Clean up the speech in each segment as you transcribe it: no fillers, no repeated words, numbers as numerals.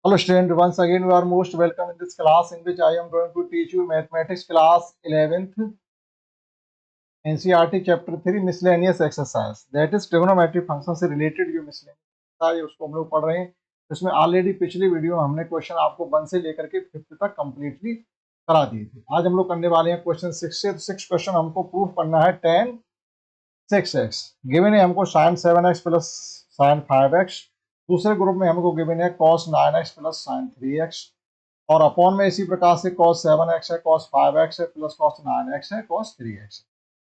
Hello student, once again you are most welcome in this class in which I am going to teach you mathematics class 11th NCERT chapter 3 miscellaneous exercise, that is trigonometric function से related जो miscellaneous है उसको हम लोग पढ़ रहे हैं। इसमें ऑलरेडी पिछली वीडियो में हमने क्वेश्चन आपको 1 से लेकर के 5th तक कंप्लीटली करा दिए थे। आज हम लोग करने वाले हैं क्वेश्चन 6 से। 6 क्वेश्चन हमको प्रूफ करना है tan 6x गिवन है हमको sin 7x plus sin 5x। दूसरे ग्रुप में हमको गिवन है cos 9x plus sin 3x और अपॉन में इसी प्रकार से cos 7x है, cos 5x है, प्लस cos 9x है, cos 3x है।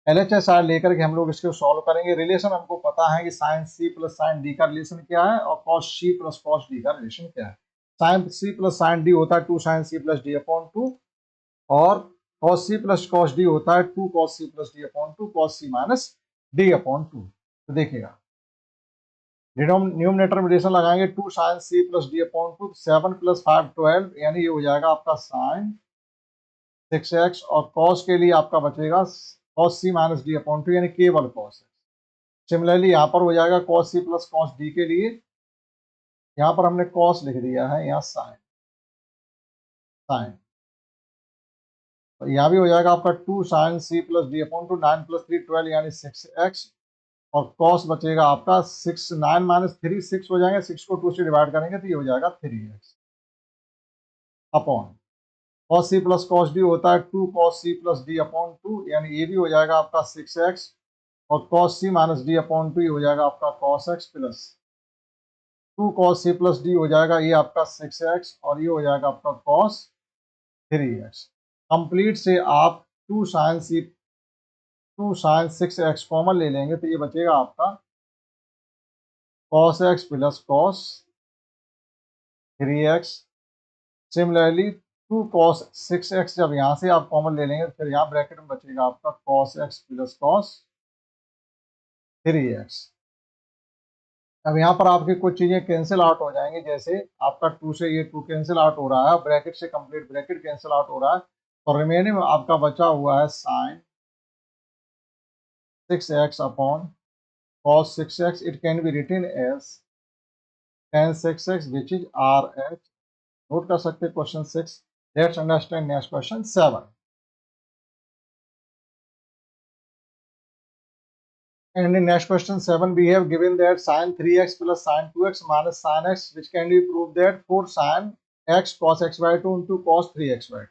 LHS लेकर के हम लोग इसको सॉल्व करेंगे। रिलेशन हमको पता है कि sin c plus sin d का रिलेशन क्या है और cos c plus cos d का रिलेशन क्या है। sin c plus sin d होता है 2 sin c plus d upon 2 और cos c plus cos d होता है 2 cos c plus d upon 2 cos c minus d upon 2। तो देखिएगा न्यूमरेटर में रिलेशन लगाएंगे 2 sin c plus d upon 2, 7 plus 5 12, यानी ये हो जाएगा आपका sin 6x और cos के लिए आपका बचेगा cos c minus d upon 2 यानी केवल cos x। सिमिलरली यहाँ पर हो जाएगा cos c plus cos d के लिए, यहाँ पर हमने cos लिख दिया है, यहाँ sin और यहाँ भी हो जाएगा आपका 2 sin c plus d upon 2, 9 plus 3 12 यानी 6x और cos बचेगा आपका 6 9 माइनस 3 6 हो जाएंगे, 6 को 2 से डिवाइड करेंगे तो ये हो जाएगा 3x upon cos c plus cos d होता है 2 cos c plus d upon 2 यानी ये भी हो जाएगा आपका 6x और cos c minus d upon 2 ये हो जाएगा आपका cos x plus 2 cos c plus d हो जाएगा ये आपका 6x और ये हो जाएगा आपका cos 3x। कंप्लीट से आप 2 sin 6x कॉमन ले लेंगे तो ये बचेगा आपका cos x plus cos 3x। Similarly 2 cos 6x जब यहाँ से आप कॉमन ले लेंगे तो फिर यहाँ ब्रैकेट में बचेगा आपका cos x plus cos 3x। अब यहाँ पर आपकी कुछ चीजें कैंसिल आउट हो जाएंगी, जैसे आपका 2 से ये 2 कैंसिल आउट हो रहा है, ब्रैकेट से कंप्लीट ब्रैकेट कैंसिल आउट हो रहा है और रिमेनिंग में आपका बचा हुआ है sin 6x upon cos 6x। It can be written as tan 6x which is RH। Note कर सकते हैं question 6। Let's understand next question 7। And in next question 7 we have given that sin 3x plus sin 2x minus sin x, which can be proved that for sin x cos x by 2 into cos 3x by 2।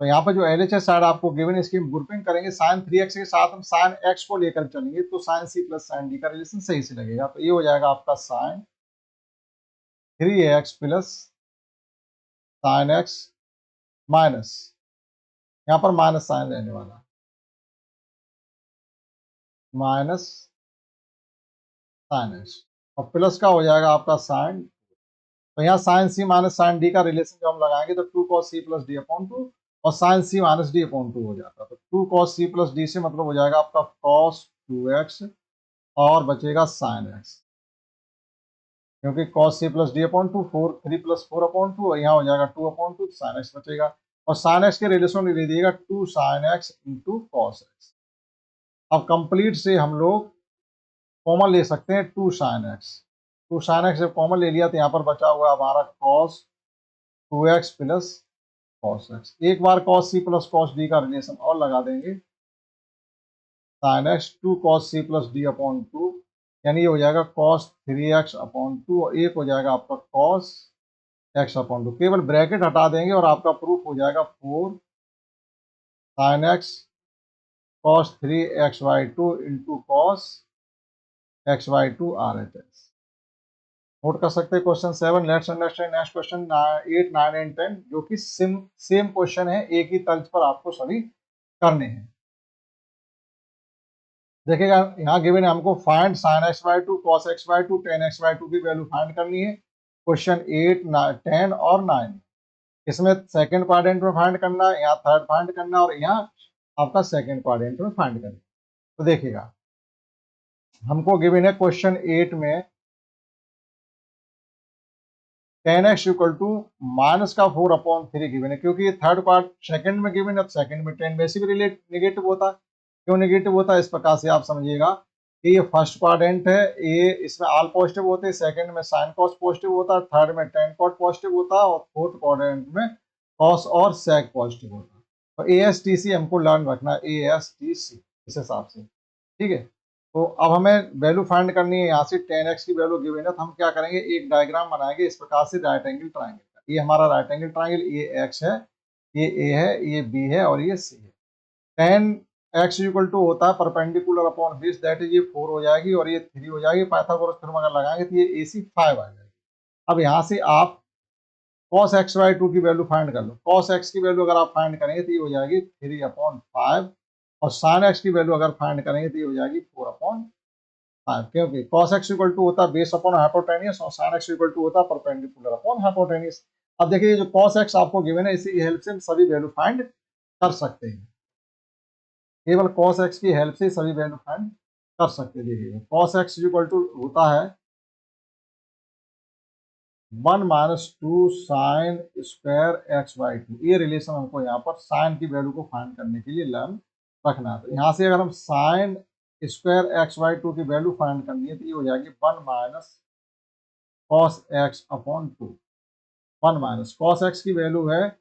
तो यहाँ पर जो LHS side आपको given, इसकी grouping करेंगे sin 3x के साथ हम sin x को लेकर चलेंगे तो sin c plus sin d का रिलेशन सही से लगेगा। तो ये हो जाएगा आपका sin 3x plus sin x minus, यहाँ पर माइनस साइन रहने वाला, माइनस sin x और प्लस का हो जाएगा आपका sin। तो यहाँ sin c minus sin d का रिलेशन जब हम लगाएंगे तो 2 cos c plus d upon 2 और sin c minus d upon 2 हो जाता है। तो 2 cos c प्लस d से मतलब हो जाएगा आपका cos 2x और बचेगा sin x, क्योंकि cos c plus d upon 2 3 plus 4 upon 2 और यहाँ हो जाएगा 2 अपॉन 2 sin x बचेगा और sin x के रिलेशन में ले दिएगा 2 sin x into cos x। अब कंप्लीट से हम लोग कॉमन ले सकते हैं 2 sin x। 2 sin x जब कॉमन ले लिया तो यहाँ पर बचा हुआ हमारा cos 2x plus cos x। एक बार cos c plus cos d का रिलेशन और लगा देंगे, sin x 2 cos c plus d upon 2 यानी ये हो जाएगा cos 3x अपॉन 2 और एक हो जाएगा आपका cos x अपॉन 2। केवल ब्रैकेट हटा देंगे और आपका प्रूफ हो जाएगा 4 sin x cos 3x by 2 into cos x by 2 RHS। Note कर सकते हैं question 7। Let's understand next question 8 9 and 10, जो कि सेम क्वेश्चन है, एक ही तर्ज पर आपको सभी करने हैं। देखिएगा यहाँ गिवन है हमको find sin x by 2 cos x by 2 tan x by 2 की वैल्यू फाइंड करनी है। क्वेश्चन 8 10 और 9 इसमें सेकंड क्वाड्रेंट में फाइंड करना है, यहाँ थर्ड फाइंड करना और यहाँ आपका सेकंड क्वाड्रेंट में फाइंड करना। तो देखिएगा हमको गिवन है क्वेश्चन 8 में tan x equal to minus का 4 अपॉन 3 गिवन है, क्योंकि ये थर्ड पार्ट सेकंड में गिवन है, अब सेकंड में tan वैसे भी रिलेट नेगेटिव होता है। क्यों नेगेटिव होता है इस प्रकार से आप समझिएगा कि ये फर्स्ट क्वाड्रेंट है, ये इसमें ऑल पॉजिटिव होते हैं, सेकंड में साइन कॉस पॉजिटिव होता है, थर्ड में टेन कॉट पॉजिटिव होता है और फोर्थ क्वाड्रेंट में कॉस और सेक पॉजिटिव होता है। तो ASTC हमको लर्न रखना है, ASTC इस हिसाब से, ठीक है। तो अब हमें वैल्यू फाइंड करनी है, यहाँ से 10x की वैल्यू गिवन है, तो हम क्या करेंगे, एक डायग्राम बनाएंगे इस प्रकार से राइट एंगल ट्राइंगल का। ये हमारा राइट एंगल ट्राइंगल, ये x है, ये a है, ये b है और ये c है। 10x इक्वल टू होता है perpendicular upon base, that is ये 4 हो जाएगी और ये 3 हो जाएगी। पाइथागोरस थ्योरम अगर लगाएंगे तो ये AC 5 आ जाएगी। अब यहाँ से आप cos x/2 की वैल्यू फाइंड कर लो। cos x की वैल्यू अगर आप फाइंड करेंगे तो ये हो जाएगी 3/5 और sin x की वैल्यू अगर फाइंड करेंगे तो ये हो जाएगी 4/5, क्योंकि cos x इक्वल टू होता है बेस अपॉन हाइपोटेन्यूस और sin x इक्वल टू होता है परपेंडिकुलर अपॉन हाइपोटेन्यूस। अब देखिए जो cos x आपको गिवन है, इसी हेल्प से हम सभी वैल्यू फाइंड कर सकते हैं। केवल cos x की हेल्प से सभी वैल्यू फाइंड कर सकते हैं। देखिए cos x इक्वल टू होता है 1 माइनस 2 साइन स्क्वायर x/2। ये रिलेशन हमको यहाँ पर साइन की वैल्यू को फाइंड करने के लिए लर्न रखना है। तो यहाँ से अगर हम साइन स्क्वायर x/2 की वैल्यू फाइंड करनी है तो ये हो जाएगी 1 minus cos x upon 2। 1 minus cos x की वैल्यू है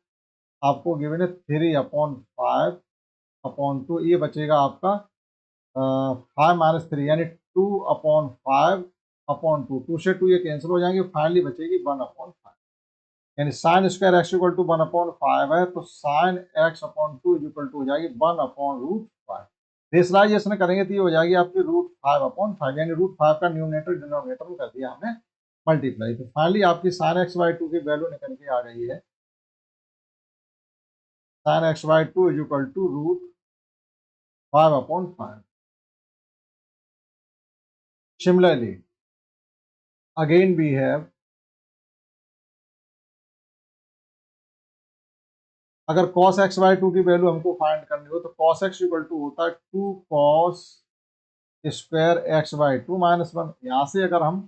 आपको गिवन है 3/5/2। ये बचेगा आपका 5 - 3 यानी 2/5/2। 2 से 2 ये कैंसिल हो जाएंगे, फाइनली बचेगी 1/5। यानी sine square x equal to 1/5 है, तो sine x upon 2 equal to हो जाएगी 1/√5। रेशनलाइजेशन करेंगे तो ये हो जाएगी आपकी √5/5, यानी √5 का न्यूमरेटर डिनोमिनेटर में कर दिया हमने मल्टीप्लाई। तो फाइनली आपकी साइन x/2 की वैल्यू निकल के आ गई है, sine x/2 equal to √5/5। Similarly again we have, अगर cos x/2 की वैल्यू हमको फाइंड करनी हो तो cos x इक्वल टू होता है 2 cos स्क्वायर x/2 -1। यहाँ से अगर हम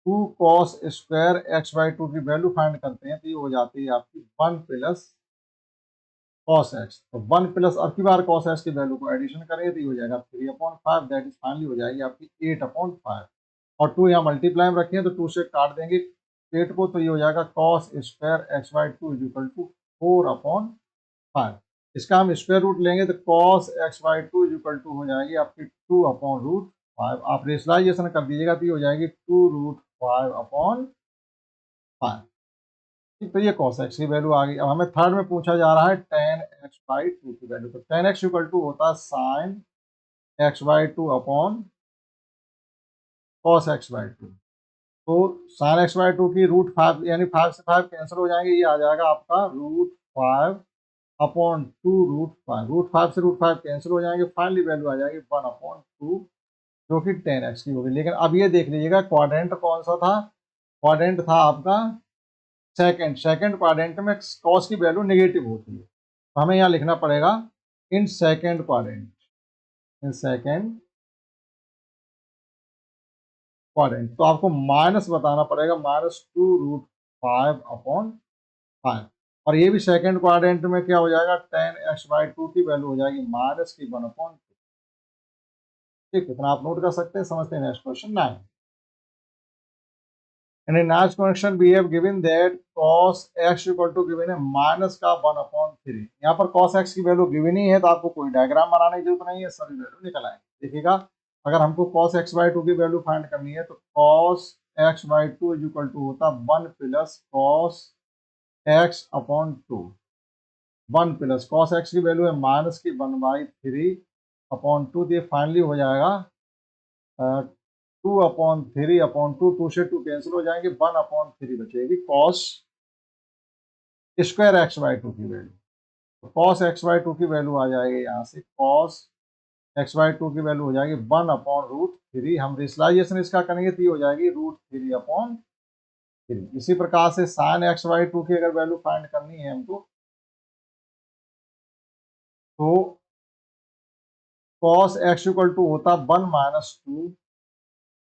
2 cos स्क्वायर x/2 की वैल्यू फाइंड करते हैं तो ये हो जाती है आपकी 1 प्लस cos x। तो 1 प्लस अब की बार cos x की वैल्यू को एडिशन करेंगे तो ये हो जाएगा 3/5, दैट इज फाइनली हो जाएगी आपकी 8/5। और 2 यहाँ मल्टीप्लाई में रखें तो 2 से काट देंगे 8 को, तो ये हो जाएगा cos square x/2 equal to 4/5। इसका हम स्क्वायर रूट लेंगे तो cos x/2 इक्वल टू हो जाएगी आपकी 2/√5। आप रेशनलाइजेशन कर दीजिएगा तो ये हो जाएगी 2√5/5। ठीक, तो ये cos x की वैल्यू आ गई। अब हमें थर्ड में पूछा जा रहा है tan x/2 की वैल्यू। तो tan x इक्वल टू होता है sin x/2 upon cos x/2। तो sin x/2 की √5 यानी 5 से 5 कैंसिल हो जाएंगे, ये आ जाएगा आपका √5/2 √5 से √5 कैंसिल हो जाएंगे, फाइनली वैल्यू आ जाएगी 1/2 जो कि 10x की होगी। लेकिन अब ये देख लीजिएगा क्वाड्रेंट कौन सा था, क्वाड्रेंट था आपका सेकंड क्वाड्रेंट में cos की वैल्यू नेगेटिव होती है, तो हमें यहाँ लिखना पड़ेगा in second quadrant, in second quadrant. तो आपको माइनस बताना पड़ेगा -2√5/5। और ये भी सेकंड क्वाड्रेंट में क्या हो जाएगा, tan x/2 की वैल्यू हो जाएगी -1/2। ठीक, इतना आप नोट कर सकते हैं। समझते हैं next question 9। And in next question we have given that cos x equal to given है माइनस का 1/3। यहाँ पर cos x की वैल्यू गिवन ही है तो आपको कोई डायग्राम बनाने की जरूरत नहीं है, सभी वैल्यू निकल आएंगे। देखिएगा अगर हमको cos x/2 की वैल्यू फाइंड करनी है तो cos x/2 इक्वल टू होता 1 plus cos x/2। 1 plus cos x की वैल्यू है माइनस की 1/3/2, तो ये फाइनली हो जाएगा 2/3/2। 2 से 2 कैंसिल हो जाएंगे, 1/3 बचेगी cos स्क्वायर x/2 की वैल्यू। तो cos x/2 की वैल्यू आ जाएगी यहाँ से, cos x/2 की वैल्यू हो जाएगी 1/√3। हम रेशनलाइजेशन इसका करेंगे तो ये हो जाएगी √3/3। इसी प्रकार से sin x/2 की अगर वैल्यू फाइंड करनी है हमको तो cos x इक्वल टू होता 1 - 2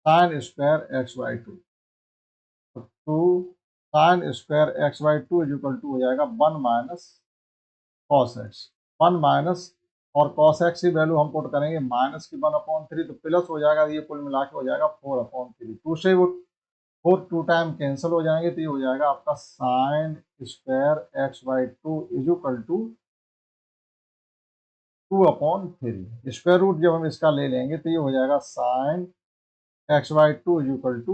sin स्क्वायर x/2। तो 2 sin square x/2 equal to हो जाएगा 1 माइनस cos x। 1 माइनस और कॉस एक्स की वैल्यू हम पुट करेंगे -1/3, तो प्लस हो जाएगा, ये कुल मिला के हो जाएगा 4/3। टू से वो 4 टू टाइम कैंसिल हो जाएंगे, तो ये हो जाएगा आपका sine square x/2 is equal to 2/3। Square root जब हम इसका ले लेंगे तो ये हो जाएगा sign x/2 is equal to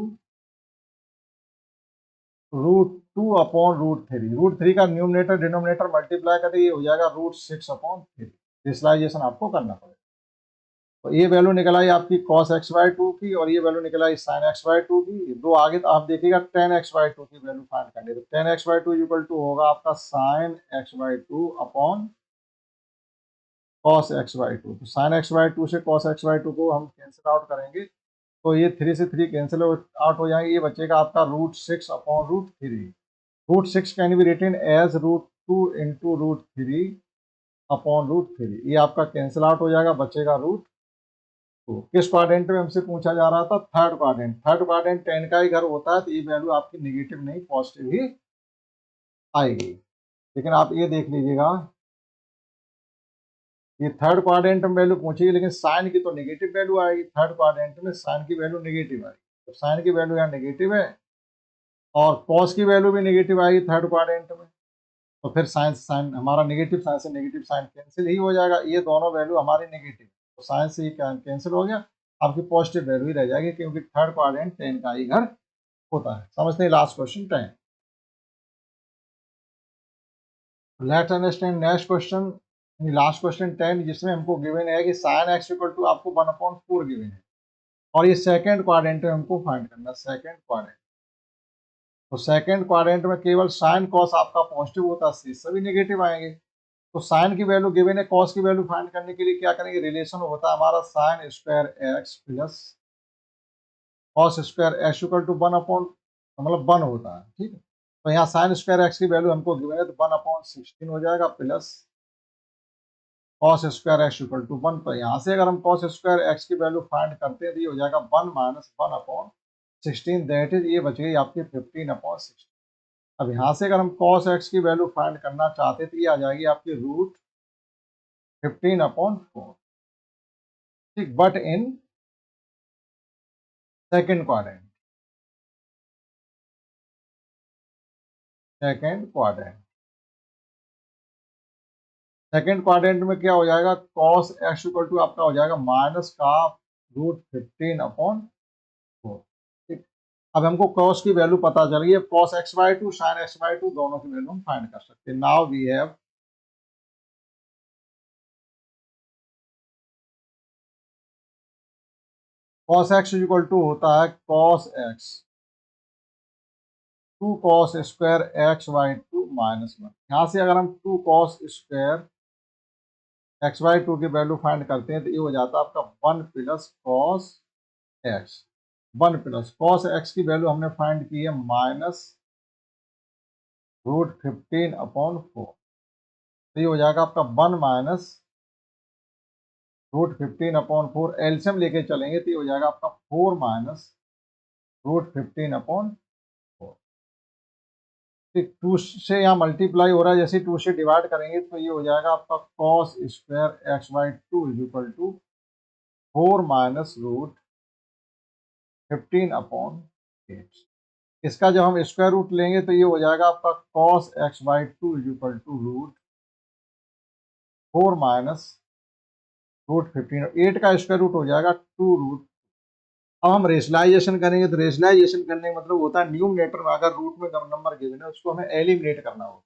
√2/√3। √3 का न्यूमरेटर डिनोमिनेटर मल्टीप्लाई करके ये हो जाएगा √6/3। विजुअलाइजेशन आपको करना पड़ेगा। तो ये वैल्यू निकल आई आपकी cos x/2 की, और ये वैल्यू निकल आई sin x/2 की। दो आगे तो आप देखिएगा tan x/2 की वैल्यू फाइंड करनी है, तो tan x/2 इक्वल टू होगा आपका sin x/2 upon cos x/2। तो sin x/2 से cos x/2 को हम कैंसिल आउट करेंगे, तो ये 3 से 3 कैंसिल आउट हो जाएंगे, ये बचेगा आपका √6/√3। √6 can be written as √2 into √3/√3। ये आपका कैंसिल आउट हो जाएगा, बचेगा √2। किस क्वाड्रेंट में हमसे पूछा जा रहा था? Third quadrant. थर्ड क्वाड्रेंट 10 का ही घर होता है, तो ये वैल्यू आपकी नेगेटिव नहीं पॉजिटिव ही आएगी। लेकिन आप ये देख लीजिएगा, ये थर्ड क्वाड्रेंट में वैल्यू पूछेगी, लेकिन साइन की तो नेगेटिव वैल्यू आएगी। थर्ड क्वाड्रेंट में साइन की वैल्यू नेगेटिव आएगी, तो साइन की वैल्यू यहाँ नेगेटिव है, और कॉस की वैल्यू भी नेगेटिव आएगी थर्ड क्वाड्रेंट में। तो फिर साइन साइन हमारा नेगेटिव साइन से नेगेटिव साइन कैंसिल ही हो जाएगा, ये दोनों वैल्यू हमारी नेगेटिव, तो साइन से ही कैंसिल हो गया, आपकी पॉजिटिव वैल्यू ही रह जाएगी, क्योंकि थर्ड क्वाड्रेंट 10 का ही घर होता है। समझते हैं? Last question 10। Let's understand next question, last question 10, जिसमें हमको गिवन है कि साइन एक्स इक्वल टू आपको 1/4 गिवन है, और ये सेकंड क्वाड्रेंट में हमको फाइंड करना है, सेकंड क्वाड्रेंट। तो सेकंड क्वाड्रेंट में केवल साइन कॉस आपका पॉजिटिव होता है, सभी नेगेटिव आएंगे। तो साइन की वैल्यू गिवन है, कॉस की वैल्यू फाइंड करने के लिए क्या करेंगे? रिलेशन होता है हमारा sine square x plus cos square x equal to 1/, मतलब 1 होता है, ठीक है। तो यहाँ साइन स्क्वायर एक्स की वैल्यू हमको गिवन है, तो 1/16 हो जाएगा, plus cos square x equal to 1। तो यहाँ से अगर हम कॉस स्क्वायर एक्स की वैल्यू फाइंड करते हैं, तो ये हो जाएगा 1 - 1/16, दैट इज ये बच गई आपकी 15/16। अब यहाँ से अगर हम cos x की वैल्यू फाइंड करना चाहते, तो ये आ जाएगी आपकी √15/4, ठीक। But in second quadrant, second quadrant second quadrant में क्या हो जाएगा? cos x इक्वल टू आपका हो जाएगा माइनस का √15/4, ठीक। अब हमको cos की वैल्यू पता चल गई है, cos x/2 sin x/2 दोनों की वैल्यू हम फाइंड कर सकते हैं। Now we have cos x equal to होता है cos x 2 cos square x/2 -1। यहाँ से अगर हम 2 cos स्क्वायर x/2 की वैल्यू फाइंड करते हैं, तो ये हो जाता है आपका 1 plus cos x। 1 plus cos x की वैल्यू हमने फाइंड की है -√15/4, तो ये हो जाएगा आपका 1 माइनस √15/4। एलसीएम लेके चलेंगे तो ये हो जाएगा आपका 4 माइनस √15/4, ठीक। 2 से यहाँ मल्टीप्लाई हो रहा है, जैसे 2 से डिवाइड करेंगे तो ये हो जाएगा आपका cos square x/2 is equal to 4 minus √15/8। इसका जब हम स्क्वायर रूट लेंगे, तो ये हो जाएगा आपका cos x/2 is equal to √4 minus √15। 8 का स्क्वायर रूट हो जाएगा 2 √। अब हम रेशनलाइजेशन करेंगे, तो रेशनलाइजेशन करने का मतलब होता है न्यूमरेटर में अगर रूट में नंबर गिवन है, उसको हमें एलिमिनेट करना होगा।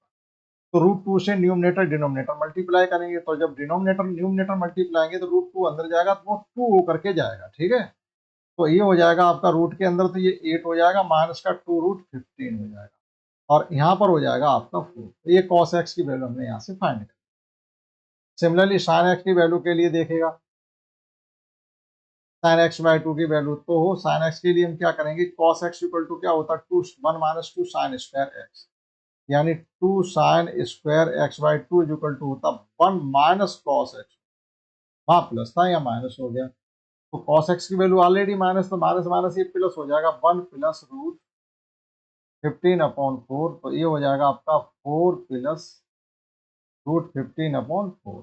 तो √2 से न्यूमरेटर डिनोमिनेटर मल्टीप्लाई करेंगे, तो जब डिनोमिनेटर न्यूमरेटर मल्टीप्लाई करेंगे, तो √2 अंदर जाएगा, तो वो 2 होकर के जाएगा, ठीक है। तो ये हो जाएगा आपका रूट के अंदर, तो ये 8 हो जाएगा, माइनस का 2 √15 हो जाएगा, और यहाँ पर हो जाएगा आपका 4। तो ये cos x की वैल्यू हमने यहाँ से फाइंड कर। सिमिलरली sin x की वैल्यू के लिए देखेगा, sin x/2 की वैल्यू, तो हो sin x के लिए हम क्या करेंगे? cos x इक्वल टू क्या होता है? 1 माइनस 2 sin स्क्वायर x, यानी 2 sin square x/2 is equal to होता 1 माइनस cos x। वहाँ प्लस था, या माइनस हो गया, तो cos x की वैल्यू ऑलरेडी माइनस, तो माइनस माइनस ये प्लस हो जाएगा, 1 प्लस √15/4, तो ये हो जाएगा आपका 4 प्लस √15/4।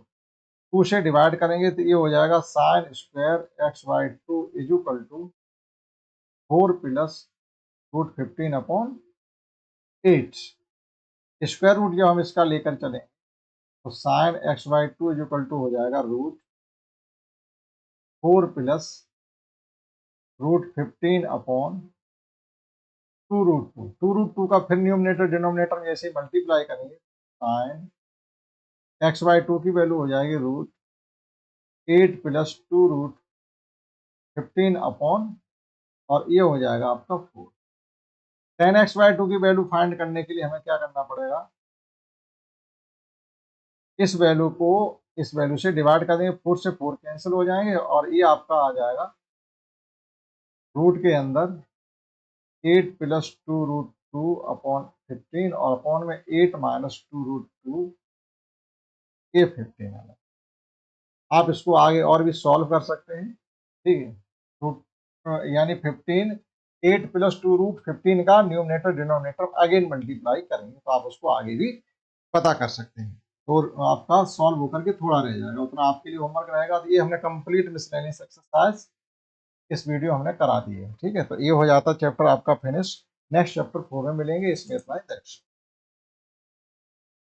2 से डिवाइड करेंगे तो ये हो जाएगा sine square x by two is equal to 4 plus root 15 upon 8। Square root जब हम इसका लेकर चलें तो sine x by two is equal to हो जाएगा रूट 4 प्लस रूट 15 अपॉन 2√2 का फिर न्यूमरेटर डिनोमिनेटर में जैसे मल्टीप्लाई करेंगे साइन एक्स बाई टू की वैल्यू हो जाएगी रूट 8 प्लस 2√15 अपॉन और ये हो जाएगा आपका 4। टेन एक्स बाई टू की वैल्यू फाइंड करने के लिए हमें क्या करना पड़ेगा, इस वैल्यू को इस वैल्यू से डिवाइड कर देंगे, 4 से 4 कैंसिल हो जाएंगे और ये आपका आ जाएगा रूट के अंदर 8 प्लस 2√2 अपॉन 15 और अपॉन में 8 माइनस 2√2 ये 15 है। आप इसको आगे और भी सॉल्व कर सकते हैं, ठीक है। रूट यानी 15 8 प्लस 2√15 का न्यूमरेटर डिनोमिनेटर अगेन मल्टीप्लाई करेंगे तो आप उसको आगे भी पता कर सकते हैं। तो आपका सॉल्व होकर के थोड़ा रह जाएगा, उतना आपके लिए होमवर्क रहेगा। तो ये हमने कंप्लीट मिसलेनियस एक्सरसाइज इस वीडियो हमने करा दी है, ठीक है। तो ये हो जाता चैप्टर आपका फिनिश। नेक्स्ट चैप्टर 4 में मिलेंगे, इसमें इतना ही।